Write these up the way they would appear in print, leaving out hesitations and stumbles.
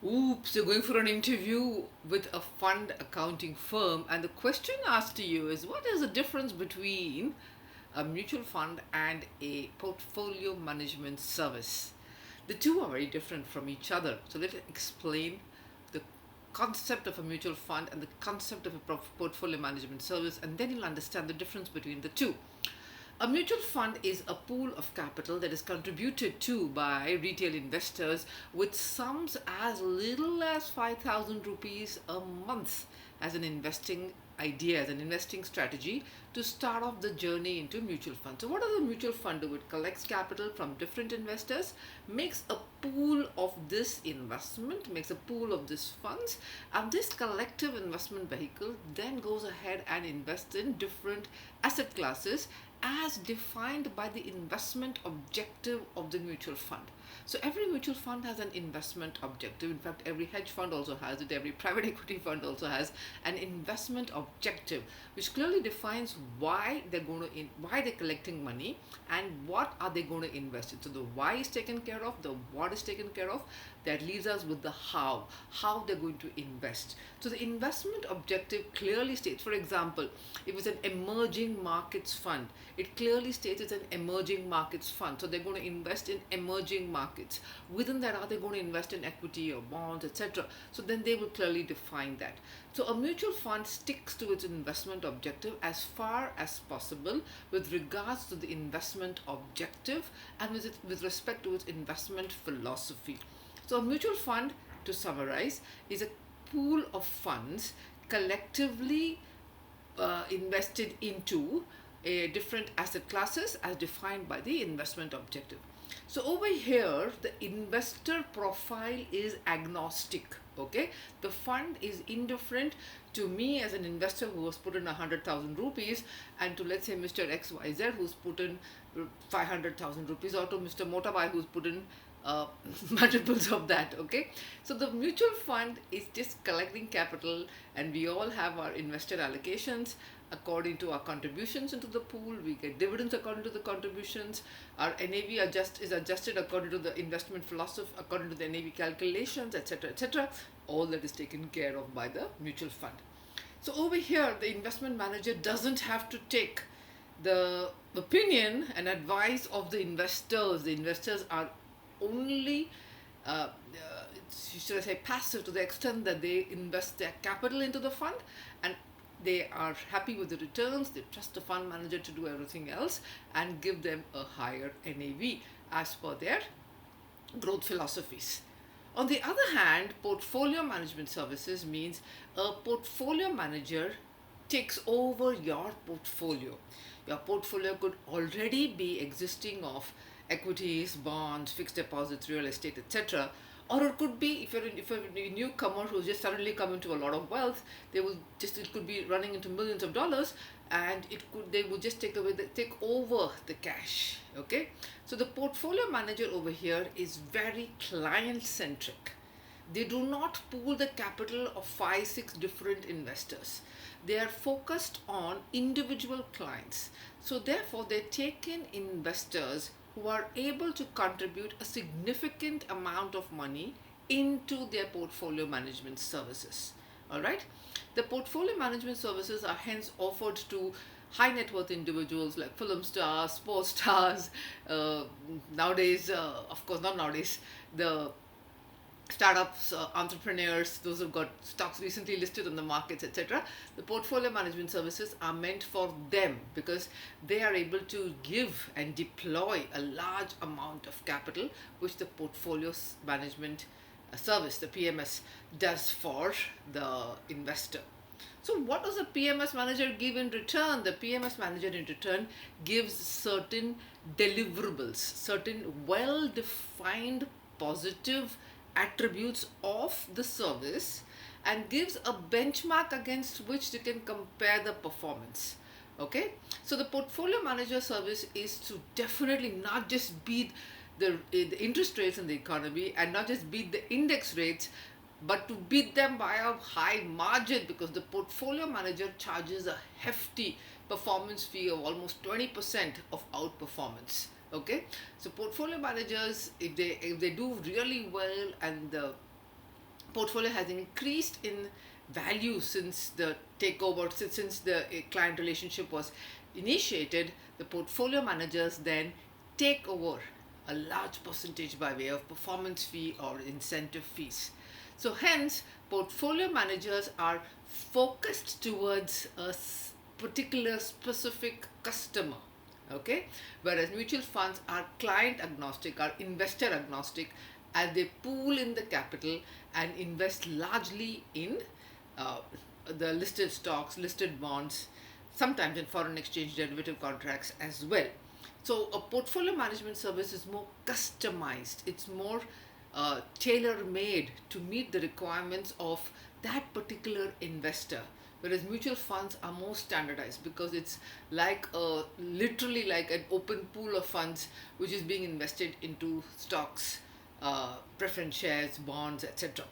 Oops, you're going for an interview with a fund accounting firm, and the question asked to you is what is the difference between a mutual fund and a portfolio management service? The two are very different from each other. So let's explain the concept of a mutual fund and the concept of a portfolio management service, and then you'll understand the difference between the two. A mutual fund is a pool of capital that is contributed to by retail investors with sums as little as 5,000 rupees a month as an investing idea, as an investing strategy to start off the journey into mutual fund. So, what does a mutual fund do? It collects capital from different investors, makes a pool of this investment, makes a pool of these funds, and this collective investment vehicle then goes ahead and invests in different asset classes as defined by the investment objective of the mutual fund. So every mutual fund has an investment objective. In fact, every hedge fund also has it. Every private equity fund also has an investment objective, which clearly defines why they're going to why they're collecting money and what are they going to invest in. So the why is taken care of, the what is taken care of. That leaves us with the how they're going to invest. So the investment objective clearly states, for example, if it's an emerging markets fund, it clearly states it's an emerging markets fund. So they're going to invest in emerging markets. Within that, are they going to invest in equity or bonds, etc.? So then they will clearly define that. So a mutual fund sticks to its investment objective as far as possible with regards to the investment objective and with respect to its investment philosophy. So a mutual fund, to summarize, is a pool of funds collectively invested into different asset classes as defined by the investment objective. So over here, the investor profile is agnostic. Okay, the fund is indifferent to me as an investor who has put in 100,000 rupees, and to, let's say, Mr. XYZ who's put in 500,000 rupees, or to Mr. Motabai who's put in multiples of that. Okay, so the mutual fund is just collecting capital, and we all have our invested allocations according to our contributions into the pool. We get dividends according to the contributions. Our is adjusted according to the investment philosophy, according to the NAV calculations, etc., etc. All that is taken care of by the mutual fund. So over here, the investment manager doesn't have to take the opinion and advice of the investors. The investors are only should I say passive, to the extent that they invest their capital into the fund and they are happy with the returns. They trust the fund manager to do everything else and give them a higher NAV as per their growth philosophies. On the other hand, portfolio management services means a portfolio manager takes over your portfolio. Your portfolio could already be existing of equities, bonds, fixed deposits, real estate, etc. Or it could be, if you're a newcomer who's just suddenly come into a lot of wealth, it could be running into millions of dollars, and they would just take over the cash. Okay, so the portfolio manager over here is very client centric. They do not pool the capital of 5 6 different investors. They are focused on individual clients. So therefore they take in investors who are able to contribute a significant amount of money into their portfolio management services. All right, the portfolio management services are hence offered to high net worth individuals like film stars, sports stars, nowadays, of course, not nowadays, the startups, entrepreneurs, those who've got stocks recently listed on the markets, etc. The portfolio management services are meant for them because they are able to give and deploy a large amount of capital, which the portfolio management service, the PMS, does for the investor. So, what does a PMS manager give in return? The PMS manager in return gives certain deliverables, certain well defined positive attributes of the service, and gives a benchmark against which you can compare the performance. Okay, so the portfolio manager service is to definitely not just beat the interest rates in the economy and not just beat the index rates, but to beat them by a high margin, because the portfolio manager charges a hefty performance fee of almost 20% of outperformance. Okay, so portfolio managers, if they do really well and the portfolio has increased in value since the takeover, since the client relationship was initiated. The portfolio managers then take over a large percentage by way of performance fee or incentive fees. So hence, portfolio managers are focused towards a particular specific customer. Okay, whereas mutual funds are client agnostic, are investor agnostic, and they pool in the capital and invest largely in uh, the listed stocks, listed bonds, sometimes in foreign exchange derivative contracts as well. So a portfolio management service is more customized, it's more tailor made to meet the requirements of that particular investor, whereas mutual funds are more standardized because it's like a literally like an open pool of funds which is being invested into stocks, preference shares, bonds, etc.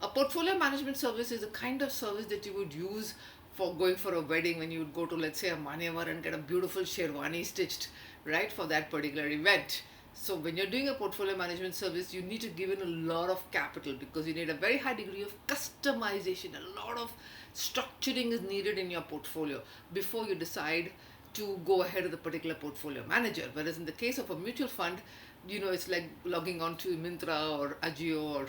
A portfolio management service is a kind of service that you would use for going for a wedding, when you would go to, let's say, a Manyavar and get a beautiful sherwani stitched, right, for that particular event. So when you're doing a portfolio management service, you need to give in a lot of capital because you need a very high degree of customization. A lot of structuring is needed in your portfolio before you decide to go ahead with a particular portfolio manager. Whereas in the case of a mutual fund, it's like logging on to Myntra or Ajio or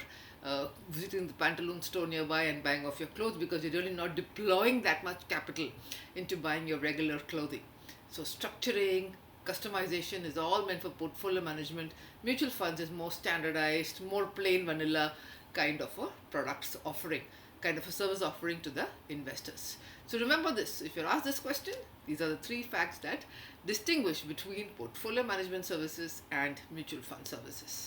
visiting the Pantaloon store nearby and buying off your clothes, because you're really not deploying that much capital into buying your regular clothing. So structuring, customization is all meant for portfolio management. Mutual funds is more standardized, more plain vanilla kind of a products offering, kind of a service offering to the investors. So remember this, if you're asked this question, these are the three facts that distinguish between portfolio management services and mutual fund services.